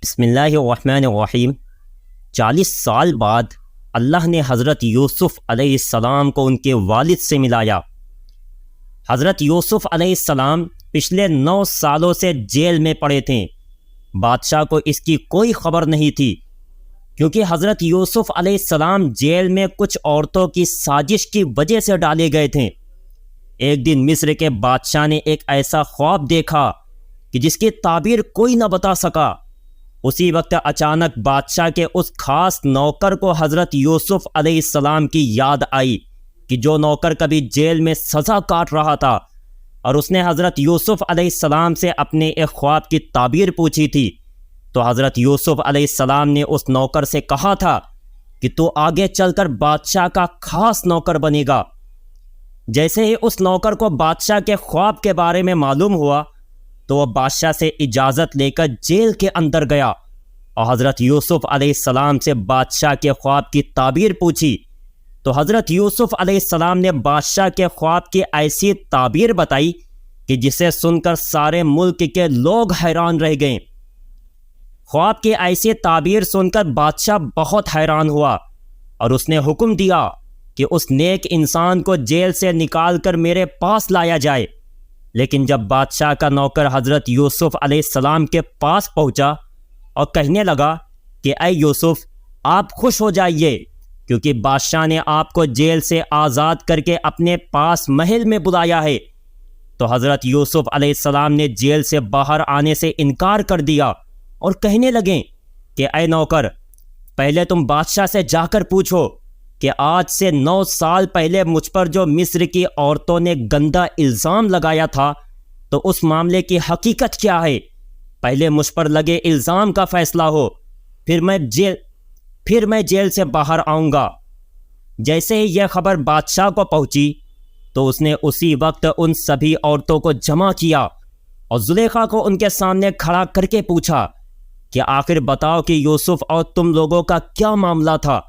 بسم اللہ الرحمن الرحیم۔ 40 سال بعد اللہ نے حضرت یوسف علیہ السلام کو ان کے والد سے ملایا۔ حضرت یوسف علیہ السلام پچھلے 9 سالوں سے جیل میں پڑے تھے۔ بادشاہ کو اس کی کوئی خبر نہیں تھی، کیونکہ حضرت یوسف علیہ السلام جیل میں کچھ عورتوں کی سازش کی وجہ سے ڈالے گئے تھے۔ ایک دن مصر کے بادشاہ نے ایک ایسا خواب دیکھا کہ جس کی تعبیر کوئی نہ بتا سکا۔ اسی وقت اچانک بادشاہ کے اس خاص نوکر کو حضرت یوسف علیہ السلام کی یاد آئی کہ جو نوکر کبھی جیل میں سزا کاٹ رہا تھا، اور اس نے حضرت یوسف علیہ السلام سے اپنے ایک خواب کی تعبیر پوچھی تھی۔ تو حضرت یوسف علیہ السلام نے اس نوکر سے کہا تھا کہ تو آگے چل کر بادشاہ کا خاص نوکر بنے گا۔ جیسے ہی اس نوکر کو بادشاہ کے خواب کے بارے میں معلوم ہوا تو وہ بادشاہ سے اجازت لے کر جیل کے اندر گیا اور حضرت یوسف علیہ السلام سے بادشاہ کے خواب کی تعبیر پوچھی۔ تو حضرت یوسف علیہ السلام نے بادشاہ کے خواب کی ایسی تعبیر بتائی کہ جسے سن کر سارے ملک کے لوگ حیران رہ گئے۔ خواب کی ایسی تعبیر سن کر بادشاہ بہت حیران ہوا اور اس نے حکم دیا کہ اس نیک انسان کو جیل سے نکال کر میرے پاس لایا جائے۔ لیکن جب بادشاہ کا نوکر حضرت یوسف علیہ السلام کے پاس پہنچا اور کہنے لگا کہ اے یوسف، آپ خوش ہو جائیے، کیونکہ بادشاہ نے آپ کو جیل سے آزاد کر کے اپنے پاس محل میں بلایا ہے، تو حضرت یوسف علیہ السلام نے جیل سے باہر آنے سے انکار کر دیا اور کہنے لگے کہ اے نوکر، پہلے تم بادشاہ سے جا کر پوچھو کہ آج سے 9 سال پہلے مجھ پر جو مصر کی عورتوں نے گندا الزام لگایا تھا، تو اس معاملے کی حقیقت کیا ہے؟ پہلے مجھ پر لگے الزام کا فیصلہ ہو، پھر میں جیل سے باہر آؤں گا۔ جیسے ہی یہ خبر بادشاہ کو پہنچی تو اس نے اسی وقت ان سبھی عورتوں کو جمع کیا اور زلیخا کو ان کے سامنے کھڑا کر کے پوچھا کہ آخر بتاؤ کہ یوسف اور تم لوگوں کا کیا معاملہ تھا؟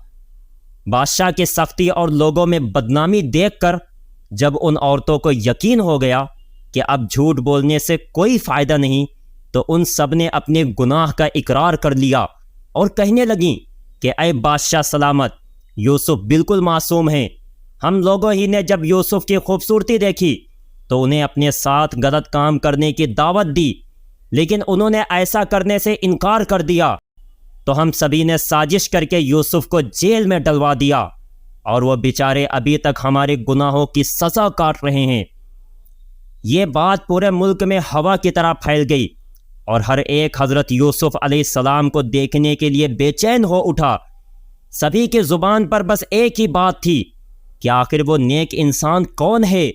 بادشاہ کی سختی اور لوگوں میں بدنامی دیکھ کر جب ان عورتوں کو یقین ہو گیا کہ اب جھوٹ بولنے سے کوئی فائدہ نہیں، تو ان سب نے اپنے گناہ کا اقرار کر لیا اور کہنے لگیں کہ اے بادشاہ سلامت، یوسف بالکل معصوم ہیں۔ ہم لوگوں ہی نے جب یوسف کی خوبصورتی دیکھی تو انہیں اپنے ساتھ غلط کام کرنے کی دعوت دی، لیکن انہوں نے ایسا کرنے سے انکار کر دیا، تو ہم سبھی نے سازش کر کے یوسف کو جیل میں ڈلوا دیا، اور وہ بیچارے ابھی تک ہمارے گناہوں کی سزا کاٹ رہے ہیں۔ یہ بات پورے ملک میں ہوا کی طرح پھیل گئی اور ہر ایک حضرت یوسف علیہ السلام کو دیکھنے کے لیے بے چین ہو اٹھا۔ سبھی کی زبان پر بس ایک ہی بات تھی کہ آخر وہ نیک انسان کون ہے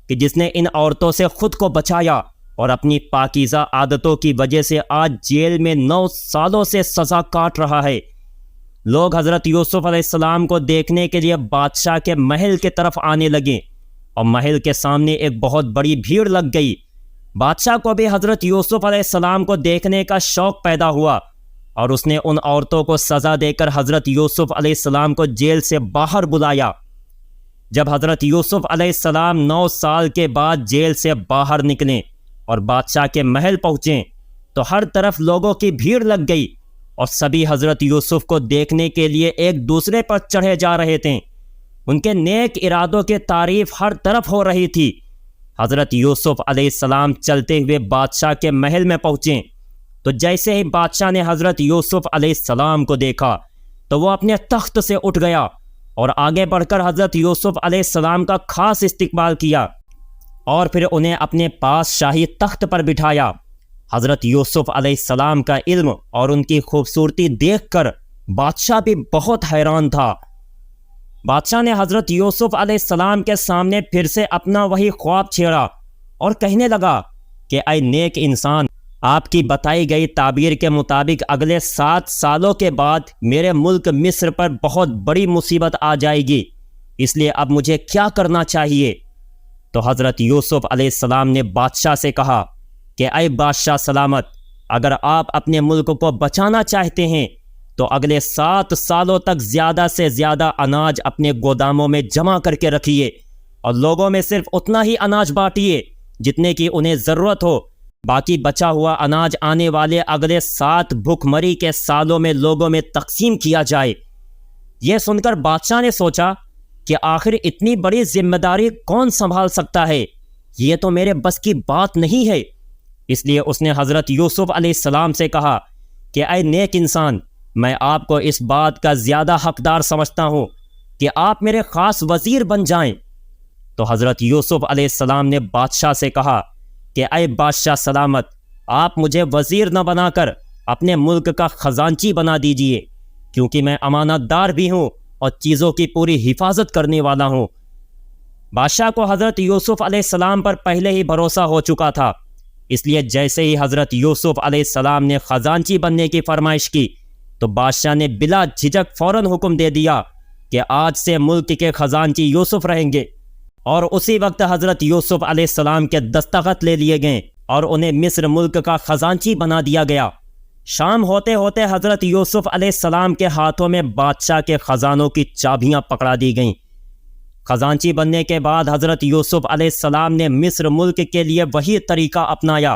کہ جس نے ان عورتوں سے خود کو بچایا اور اپنی پاکیزہ عادتوں کی وجہ سے آج جیل میں 9 سالوں سے سزا کاٹ رہا ہے۔ لوگ حضرت یوسف علیہ السلام کو دیکھنے کے لیے بادشاہ کے محل کی طرف آنے لگے اور محل کے سامنے ایک بہت بڑی بھیڑ لگ گئی۔ بادشاہ کو بھی حضرت یوسف علیہ السلام کو دیکھنے کا شوق پیدا ہوا اور اس نے ان عورتوں کو سزا دے کر حضرت یوسف علیہ السلام کو جیل سے باہر بلایا۔ جب حضرت یوسف علیہ السلام 9 سال کے بعد جیل سے باہر نکلے اور بادشاہ کے محل پہنچے تو ہر طرف لوگوں کی بھیڑ لگ گئی اور سبھی حضرت یوسف کو دیکھنے کے لیے ایک دوسرے پر چڑھے جا رہے تھے۔ ان کے نیک ارادوں کی تعریف ہر طرف ہو رہی تھی۔ حضرت یوسف علیہ السلام چلتے ہوئے بادشاہ کے محل میں پہنچے تو جیسے ہی بادشاہ نے حضرت یوسف علیہ السلام کو دیکھا تو وہ اپنے تخت سے اٹھ گیا اور آگے بڑھ کر حضرت یوسف علیہ السلام کا خاص استقبال کیا اور پھر انہیں اپنے پاس شاہی تخت پر بٹھایا۔ حضرت یوسف علیہ السلام کا علم اور ان کی خوبصورتی دیکھ کر بادشاہ بھی بہت حیران تھا۔ بادشاہ نے حضرت یوسف علیہ السلام کے سامنے پھر سے اپنا وہی خواب چھیڑا اور کہنے لگا کہ اے نیک انسان، آپ کی بتائی گئی تعبیر کے مطابق اگلے 7 سالوں کے بعد میرے ملک مصر پر بہت بڑی مصیبت آ جائے گی، اس لیے اب مجھے کیا کرنا چاہیے؟ تو حضرت یوسف علیہ السلام نے بادشاہ سے کہا کہ اے بادشاہ سلامت، اگر آپ اپنے ملک کو بچانا چاہتے ہیں تو اگلے 7 سالوں تک زیادہ سے زیادہ اناج اپنے گوداموں میں جمع کر کے رکھیے اور لوگوں میں صرف اتنا ہی اناج بانٹیے جتنے کی انہیں ضرورت ہو، باقی بچا ہوا اناج آنے والے اگلے 7 بھوک مری کے سالوں میں لوگوں میں تقسیم کیا جائے۔ یہ سن کر بادشاہ نے سوچا کہ آخر اتنی بڑی ذمہ داری کون سنبھال سکتا ہے، یہ تو میرے بس کی بات نہیں ہے۔ اس لیے اس نے حضرت یوسف علیہ السلام سے کہا کہ اے نیک انسان، میں آپ کو اس بات کا زیادہ حقدار سمجھتا ہوں کہ آپ میرے خاص وزیر بن جائیں۔ تو حضرت یوسف علیہ السلام نے بادشاہ سے کہا کہ اے بادشاہ سلامت، آپ مجھے وزیر نہ بنا کر اپنے ملک کا خزانچی بنا دیجئے، کیونکہ میں امانت دار بھی ہوں اور چیزوں کی پوری حفاظت کرنے والا ہوں۔ بادشاہ کو حضرت یوسف علیہ السلام پر پہلے ہی بھروسہ ہو چکا تھا، اس لیے جیسے ہی حضرت یوسف علیہ السلام نے خزانچی بننے کی فرمائش کی تو بادشاہ نے بلا جھجک فوراً حکم دے دیا کہ آج سے ملک کے خزانچی یوسف رہیں گے، اور اسی وقت حضرت یوسف علیہ السلام کے دستخط لے لیے گئے اور انہیں مصر ملک کا خزانچی بنا دیا گیا۔ شام ہوتے ہوتے حضرت یوسف علیہ السلام کے ہاتھوں میں بادشاہ کے خزانوں کی چابیاں پکڑا دی گئیں۔ خزانچی بننے کے بعد حضرت یوسف علیہ السلام نے مصر ملک کے لیے وہی طریقہ اپنایا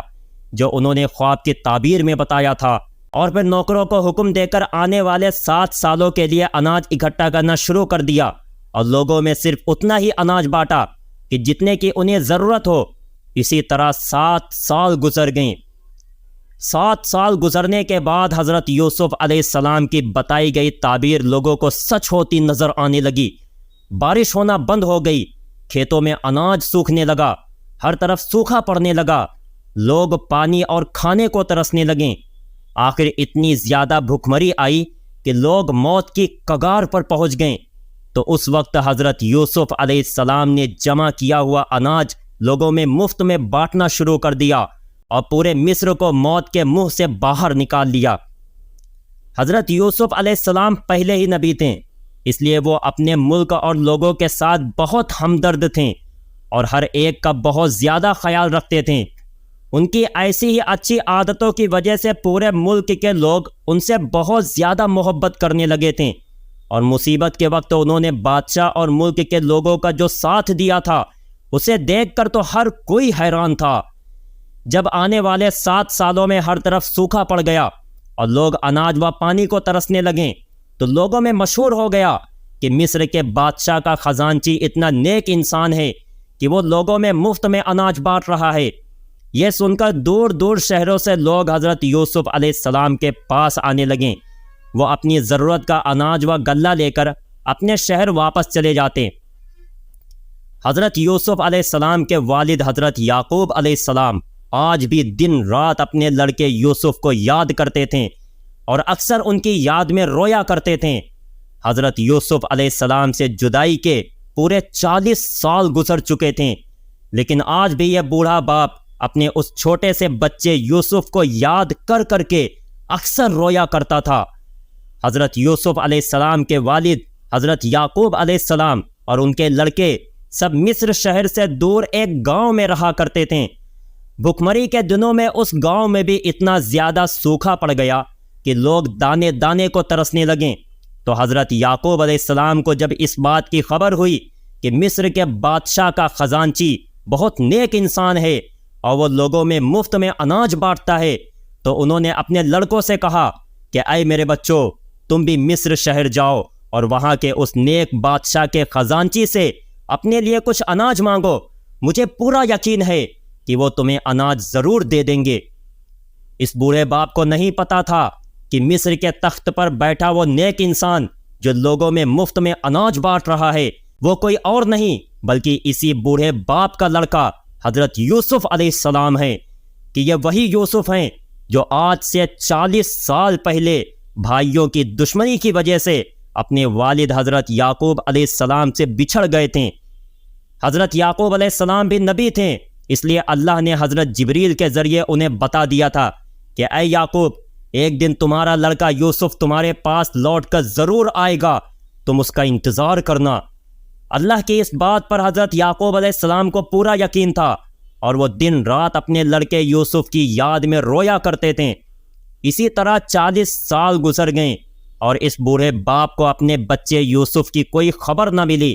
جو انہوں نے خواب کی تعبیر میں بتایا تھا، اور پھر نوکروں کو حکم دے کر آنے والے 7 سالوں کے لیے اناج اکٹھا کرنا شروع کر دیا، اور لوگوں میں صرف اتنا ہی اناج بانٹا کہ جتنے کی انہیں ضرورت ہو۔ اسی طرح 7 سال گزر گئیں۔ 7 سال گزرنے کے بعد حضرت یوسف علیہ السلام کی بتائی گئی تعبیر لوگوں کو سچ ہوتی نظر آنے لگی۔ بارش ہونا بند ہو گئی، کھیتوں میں اناج سوکھنے لگا، ہر طرف سوکھا پڑنے لگا، لوگ پانی اور کھانے کو ترسنے لگیں۔ آخر اتنی زیادہ بھوکمری آئی کہ لوگ موت کی کگار پر پہنچ گئے۔ تو اس وقت حضرت یوسف علیہ السلام نے جمع کیا ہوا اناج لوگوں میں مفت میں بانٹنا شروع کر دیا اور پورے مصر کو موت کے منہ سے باہر نکال لیا۔ حضرت یوسف علیہ السلام پہلے ہی نبی تھے، اس لیے وہ اپنے ملک اور لوگوں کے ساتھ بہت ہمدرد تھے اور ہر ایک کا بہت زیادہ خیال رکھتے تھے۔ ان کی ایسی ہی اچھی عادتوں کی وجہ سے پورے ملک کے لوگ ان سے بہت زیادہ محبت کرنے لگے تھے، اور مصیبت کے وقت انہوں نے بادشاہ اور ملک کے لوگوں کا جو ساتھ دیا تھا اسے دیکھ کر تو ہر کوئی حیران تھا۔ جب آنے والے 7 سالوں میں ہر طرف سوکھا پڑ گیا اور لوگ اناج و پانی کو ترسنے لگے تو لوگوں میں مشہور ہو گیا کہ مصر کے بادشاہ کا خزانچی اتنا نیک انسان ہے کہ وہ لوگوں میں مفت میں اناج بانٹ رہا ہے۔ یہ سن کر دور دور شہروں سے لوگ حضرت یوسف علیہ السلام کے پاس آنے لگیں۔ وہ اپنی ضرورت کا اناج و غلہ لے کر اپنے شہر واپس چلے جاتے۔ حضرت یوسف علیہ السلام کے والد حضرت یعقوب علیہ السلام آج بھی دن رات اپنے لڑکے یوسف کو یاد کرتے تھے اور اکثر ان کی یاد میں رویا کرتے تھے۔ حضرت یوسف علیہ السلام سے جدائی کے پورے 40 سال گزر چکے تھے، لیکن آج بھی یہ بوڑھا باپ اپنے اس چھوٹے سے بچے یوسف کو یاد کر کر کے اکثر رویا کرتا تھا۔ حضرت یوسف علیہ السلام کے والد حضرت یعقوب علیہ السلام اور ان کے لڑکے سب مصر شہر سے دور ایک گاؤں میں رہا کرتے تھے۔ بھوکمری کے دنوں میں اس گاؤں میں بھی اتنا زیادہ سوکھا پڑ گیا کہ لوگ دانے دانے کو ترسنے لگیں۔ تو حضرت یعقوب علیہ السلام کو جب اس بات کی خبر ہوئی کہ مصر کے بادشاہ کا خزانچی بہت نیک انسان ہے اور وہ لوگوں میں مفت میں اناج بانٹتا ہے، تو انہوں نے اپنے لڑکوں سے کہا کہ اے میرے بچوں، تم بھی مصر شہر جاؤ اور وہاں کے اس نیک بادشاہ کے خزانچی سے اپنے لیے کچھ اناج مانگو، مجھے پورا یقین ہے کہ وہ تمہیں اناج ضرور دے دیں گے۔ اس بوڑھے باپ کو نہیں پتا تھا کہ مصر کے تخت پر بیٹھا وہ نیک انسان جو لوگوں میں مفت میں اناج بانٹ رہا ہے وہ کوئی اور نہیں بلکہ اسی بوڑھے باپ کا لڑکا حضرت یوسف علیہ السلام ہے، کہ یہ وہی یوسف ہیں جو آج سے 40 سال پہلے بھائیوں کی دشمنی کی وجہ سے اپنے والد حضرت یعقوب علیہ السلام سے بچھڑ گئے تھے۔ حضرت یعقوب علیہ السلام بھی نبی تھے، اس لیے اللہ نے حضرت جبریل کے ذریعے انہیں بتا دیا تھا کہ اے یعقوب، ایک دن تمہارا لڑکا یوسف تمہارے پاس لوٹ کر ضرور آئے گا، تم اس کا انتظار کرنا۔ اللہ کی اس بات پر حضرت یعقوب علیہ السلام کو پورا یقین تھا اور وہ دن رات اپنے لڑکے یوسف کی یاد میں رویا کرتے تھے۔ اسی طرح 40 سال گزر گئے اور اس بوڑھے باپ کو اپنے بچے یوسف کی کوئی خبر نہ ملی۔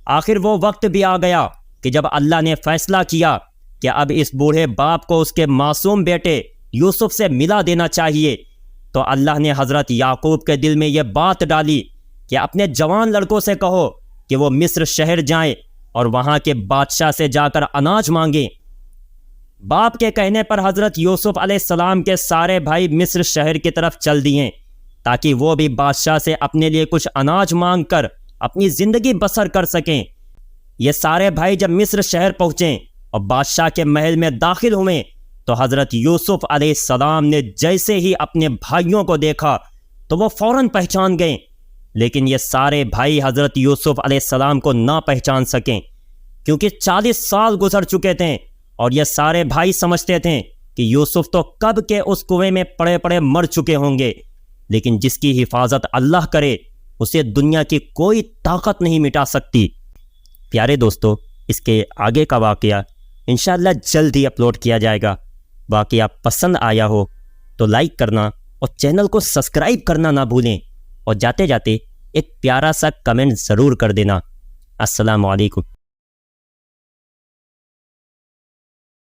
آخر وہ وقت بھی آ گیا کہ جب اللہ نے فیصلہ کیا کہ اب اس بوڑھے باپ کو اس کے معصوم بیٹے یوسف سے ملا دینا چاہیے۔ تو اللہ نے حضرت یعقوب کے دل میں یہ بات ڈالی کہ اپنے جوان لڑکوں سے کہو کہ وہ مصر شہر جائیں اور وہاں کے بادشاہ سے جا کر اناج مانگیں۔ باپ کے کہنے پر حضرت یوسف علیہ السلام کے سارے بھائی مصر شہر کی طرف چل دیے تاکہ وہ بھی بادشاہ سے اپنے لیے کچھ اناج مانگ کر اپنی زندگی بسر کر سکیں۔ یہ سارے بھائی جب مصر شہر پہنچے اور بادشاہ کے محل میں داخل ہوئے تو حضرت یوسف علیہ السلام نے جیسے ہی اپنے بھائیوں کو دیکھا تو وہ فوراً پہچان گئے، لیکن یہ سارے بھائی حضرت یوسف علیہ السلام کو نہ پہچان سکیں کیونکہ 40 سال گزر چکے تھے، اور یہ سارے بھائی سمجھتے تھے کہ یوسف تو کب کے اس کنویں میں پڑے پڑے مر چکے ہوں گے، لیکن جس کی حفاظت اللہ کرے اسے دنیا کی کوئی طاقت نہیں مٹا سکتی۔ پیارے دوستو، اس کے آگے کا واقعہ انشاءاللہ جلد ہی اپلوڈ کیا جائے گا۔ واقعہ پسند آیا ہو تو لائک کرنا اور چینل کو سبسکرائب کرنا نہ بھولیں، اور جاتے جاتے ایک پیارا سا کمنٹ ضرور کر دینا۔ السلام علیکم۔